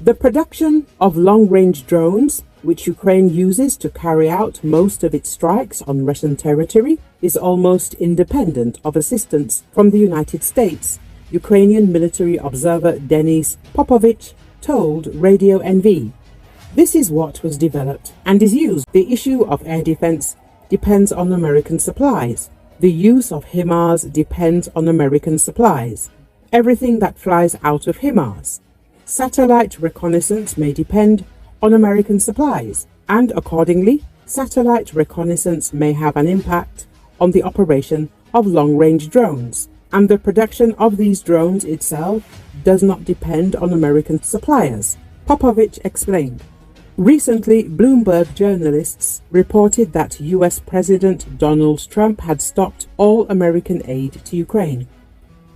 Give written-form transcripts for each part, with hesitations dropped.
The production of long-range drones, which Ukraine uses to carry out most of its strikes on Russian territory, is almost independent of assistance from the United States, Ukrainian military observer Denis Popovich told Radio NV. This is what was developed and is used. The issue of air defense depends on American supplies. The use of HIMARS depends on American supplies. Everything that flies out of HIMARS. Satellite reconnaissance may depend on American supplies, and accordingly, satellite reconnaissance may have an impact on the operation of long-range drones, and the production of these drones itself does not depend on American suppliers, Popovich explained. Recently, Bloomberg journalists reported that US President Donald Trump had stopped all American aid to Ukraine.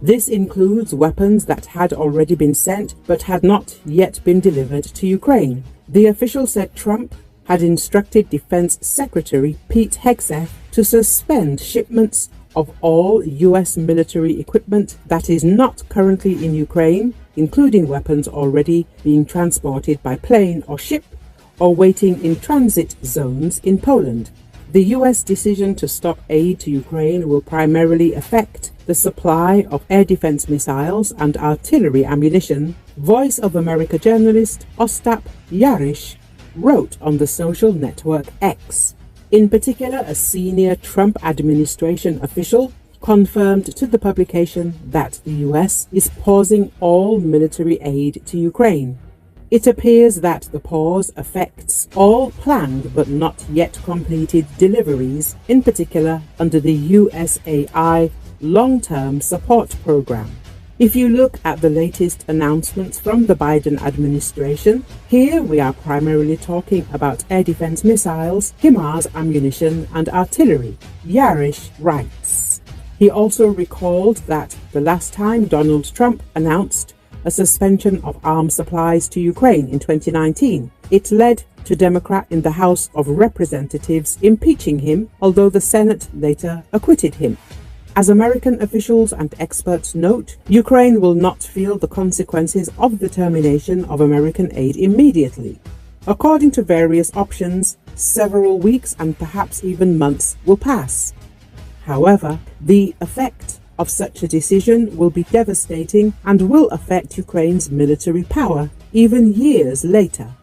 This includes weapons that had already been sent but had not yet been delivered to Ukraine. The official said Trump had instructed Defense Secretary Pete Hegseth to suspend shipments of all US military equipment that is not currently in Ukraine, including weapons already being transported by plane or ship or waiting in transit zones in Poland. The US decision to stop aid to Ukraine will primarily affect the supply of air defense missiles and artillery ammunition, Voice of America journalist Ostap Yarish wrote on the social network X. In particular, a senior Trump administration official confirmed to the publication that the US is pausing all military aid to Ukraine. It appears that the pause affects all planned but not yet completed deliveries, in particular under the USAI long-term support program. If you look at the latest announcements from the Biden administration, here we are primarily talking about air defense missiles, HIMARS ammunition and artillery, Yarish writes. He also recalled that the last time Donald Trump announced a suspension of arms supplies to Ukraine in 2019, it led to Democrat in the House of Representatives impeaching him, although the Senate later acquitted him. As American officials and experts note, Ukraine will not feel the consequences of the termination of American aid immediately. According to various options, several weeks and perhaps even months will pass. However, the effect of such a decision will be devastating and will affect Ukraine's military power even years later.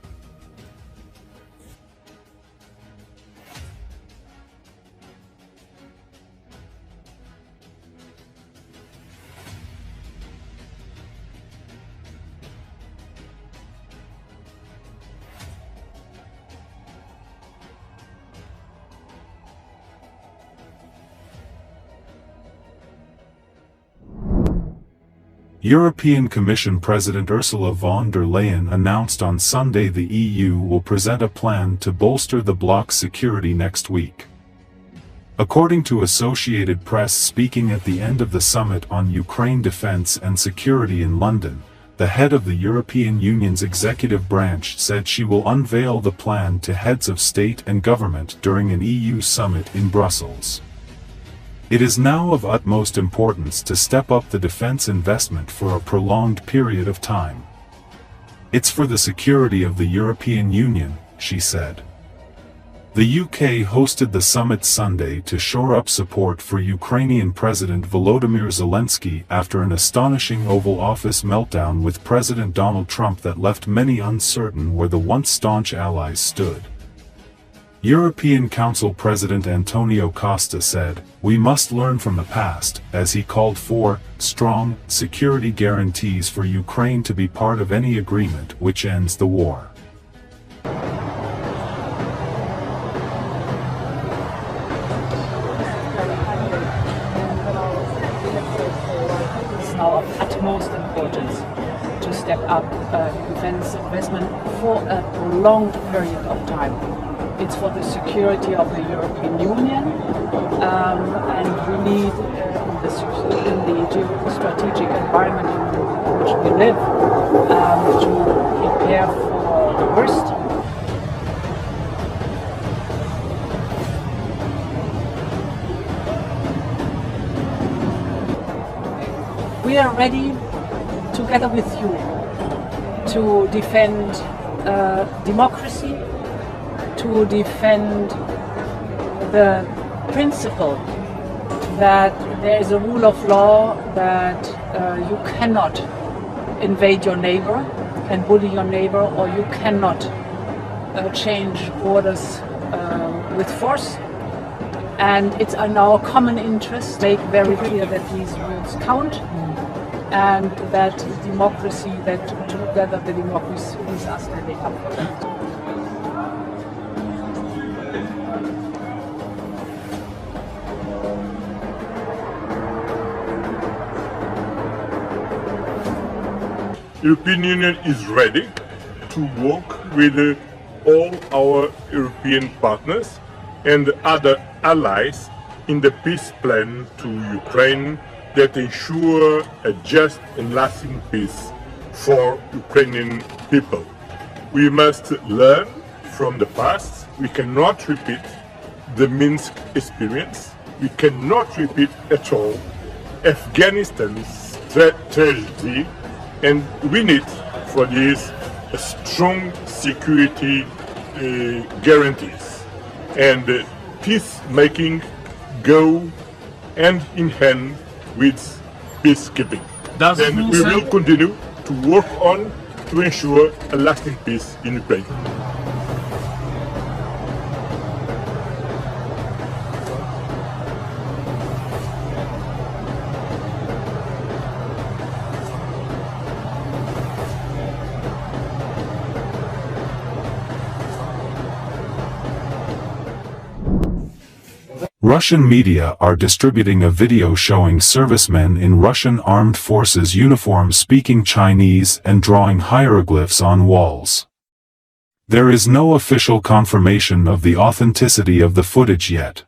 European Commission President Ursula von der Leyen announced on Sunday the EU will present a plan to bolster the bloc's security next week. According to Associated Press, speaking at the end of the summit on Ukraine defense and security in London, the head of the European Union's executive branch said she will unveil the plan to heads of state and government during an EU summit in Brussels. It is now of utmost importance to step up the defense investment for a prolonged period of time. It's for the security of the European Union, she said. The UK hosted the summit Sunday to shore up support for Ukrainian President Volodymyr Zelensky after an astonishing Oval Office meltdown with President Donald Trump that left many uncertain where the once staunch allies stood. European Council President Antonio Costa said, "We must learn from the past," as he called for strong security guarantees for Ukraine to be part of any agreement which ends the war. It's now of utmost importance to step up defense investment for a prolonged period of time. It's for the security of the European Union, and we need, in the geostrategic environment in which we live, to prepare for the worst. We are ready, together with you, to defend democracy, to defend the principle that there is a rule of law, that you cannot invade your neighbor and bully your neighbor, or you cannot change borders with force. And it's in our common interest to make very clear that these rules count, and that democracy, that together the democracies are standing up for that. European Union is ready to work with all our European partners and other allies in the peace plan to Ukraine that ensure a just and lasting peace for Ukrainian people. We must learn from the past. We cannot repeat the Minsk experience. We cannot repeat at all Afghanistan's tragedy. And we need for this a strong security guarantees. And peacemaking go hand in hand with peacekeeping. And we will continue to work on to ensure a lasting peace in Ukraine. Russian media are distributing a video showing servicemen in Russian armed forces uniforms speaking Chinese and drawing hieroglyphs on walls. There is no official confirmation of the authenticity of the footage yet.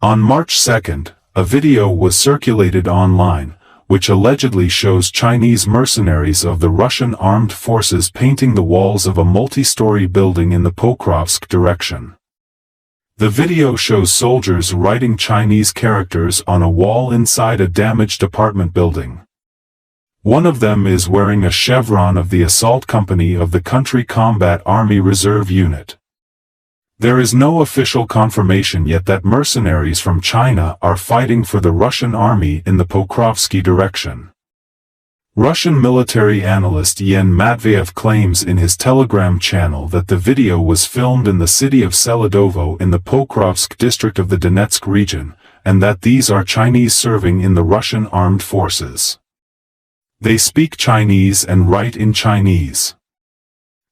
On March 2nd, a video was circulated online, which allegedly shows Chinese mercenaries of the Russian armed forces painting the walls of a multi-story building in the Pokrovsk direction. The video shows soldiers writing Chinese characters on a wall inside a damaged apartment building. One of them is wearing a chevron of the assault company of the Country Combat Army Reserve Unit. There is no official confirmation yet that mercenaries from China are fighting for the Russian army in the Pokrovsky direction. Russian military analyst Yen Matveyev claims in his Telegram channel that the video was filmed in the city of Seladovo in the Pokrovsk district of the Donetsk region, and that these are Chinese serving in the Russian armed forces. They speak Chinese and write in Chinese.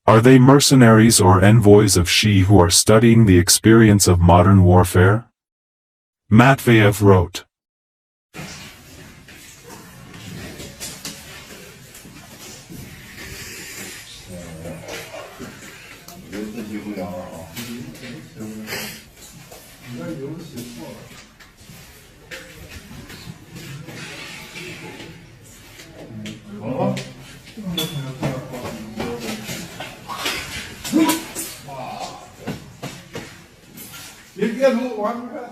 Are they mercenaries or envoys of Xi who are studying the experience of modern warfare? Matveyev wrote. If you get more, why would I